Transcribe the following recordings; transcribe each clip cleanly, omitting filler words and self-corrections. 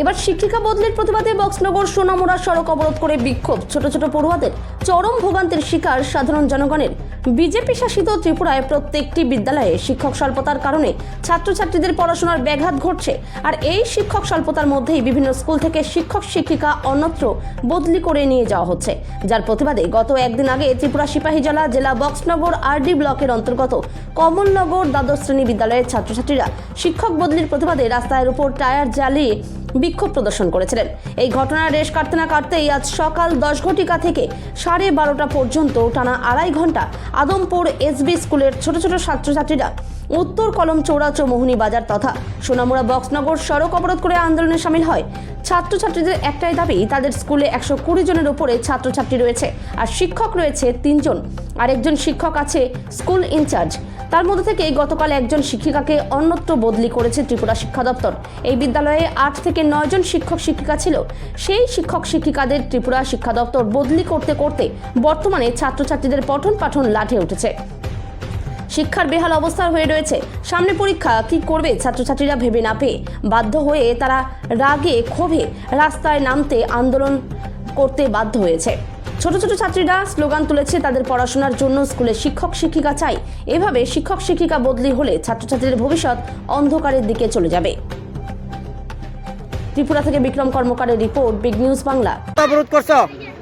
এবার শিক্ষিকা বদলির প্রতিবাদে বক্সনগর সোনামুড়া সড়ক অবরোধ করে বিক্ষোভ। ছোট ছোট পড়ুয়াদের চরম ভোগান্তির শিকার সাধারণ জনগণের। বিজেপি শাসিত ত্রিপুরায় প্রত্যেকটি বিদ্যালয়ে শিক্ষক স্বল্পতার কারণে ছাত্রছাত্রীদের পড়াশোনার ব্যাঘাত ঘটছে। আর এই শিক্ষক স্বল্পতার মধ্যেই বিভিন্ন স্কুল থেকে শিক্ষক শিক্ষিকা অন্যত্র বদলি করে নিয়ে যাওয়া হচ্ছে, যার প্রতিবাদে গত একদিন আগে ত্রিপুরা সিপাহীজলা জেলা বক্সনগর আরডি ব্লকের অন্তর্গত কমলনগর দ্বাদশ শ্রেণী বিদ্যালয়ের ছাত্রছাত্রীরা শিক্ষক বদলির প্রতিবাদে রাস্তার উপর টায়ার জ্বালিয়ে বিক্ষোভ প্রদর্শন করেছিলেন। এই ঘটনার রেশ কাটতে না কাটতেই আজ সকাল 10 ঘটিকা থেকে 12:30 পর্যন্ত টানা 2.5 ঘন্টা আদমপুর এসবি স্কুলের ছোট ছোট ছাত্রছাত্রীরা উত্তর কলম চৌরাচো মোহনী বাজার তথা সোনামুড়া বক্সনগর সড়ক অবরোধ করে আন্দোলনে সামিল হয়। ছাত্রছাত্রীদের একটাই দাবি, তাদের স্কুলে 120 জনের উপরে ছাত্রছাত্রী রয়েছে আর শিক্ষক রয়েছে 3 জন, আর একজন শিক্ষক আছে স্কুল ইনচার্জ। তার মধ্যে থেকে গতকাল একজন শিক্ষিকাকে অন্যত্র বদলি করেছে ত্রিপুরা শিক্ষা দপ্তর। এই বিদ্যালয়ে 8 থেকে 9 জন শিক্ষক শিক্ষিকা ছিল। সেই শিক্ষক শিক্ষিকাদের ত্রিপুরা শিক্ষা দপ্তর বদলি করতে করতে বর্তমানে ছাত্রছাত্রীদের পঠন পাঠন লাঠে উঠেছে। শিক্ষার বেহাল অবস্থা হয়ে রয়েছে। সামনে পরীক্ষা, কি করবে ছাত্রছাত্রীরা ভেবে না পেয়ে বাধ্য হয়ে তারা রাগে ক্ষোভে রাস্তায় নামতে আন্দোলন করতে বাধ্য হয়েছে। ছোট ছোট ছাত্রীরা স্লোগান তুলেছে, তাদের পড়াশোনার জন্য স্কুলে শিক্ষক শিক্ষিকা চাই। এভাবে শিক্ষক শিক্ষিকা বদলি হলে ছাত্রছাত্রীদের ভবিষ্যৎ অন্ধকারের দিকে চলে যাবে। ত্রিপুরা থেকে বিক্রম কর্মকারের রিপোর্ট, বিগ নিউজ বাংলা। অবরোধ করছো?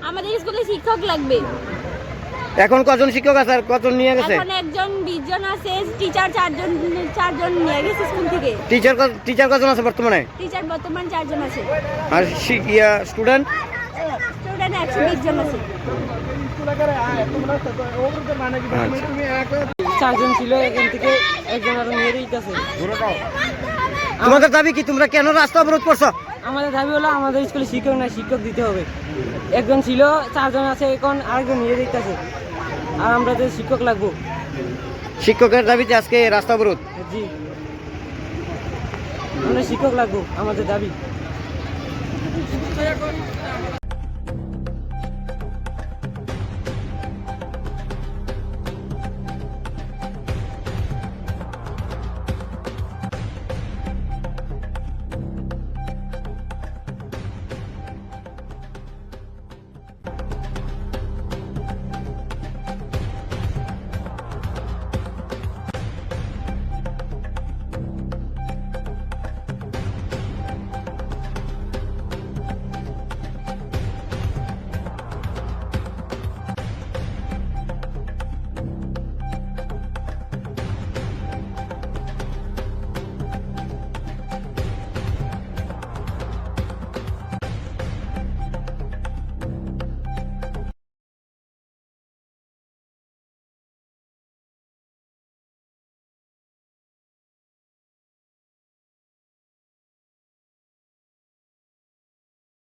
আমাদের স্কুলে শিক্ষক লাগবে। এখন কজন শিক্ষক আছে আর কজন নিয়ে গেছে? এখন একজন 20 জন আছে, টিচার চারজন নিয়ে গেছে স্কুল থেকে। টিচার কজন আছে বর্তমানে? টিচার বর্তমান 4 জন আছে। আর স্টুডেন্ট 120 জন আছে। 4 জন ছিল, এখান থেকে একজন আরো নিয়ে দিতেছে। তোমাদের দাবি কি? তোমরা কেন রাস্তা অবরোধ করছো? আমাদের দাবি হলো আমাদের স্কুলে শিক্ষক না, শিক্ষক দিতে হবে। একজন ছিল, 4 জন আছে, এখন আরেকজন নিয়ে দিতেছে। আর আমরা তো শিক্ষক লাগবো। শিক্ষকের দাবিতে আজকে রাস্তা অবরোধ? জি, আমরা শিক্ষক লাগবো, আমাদের দাবি।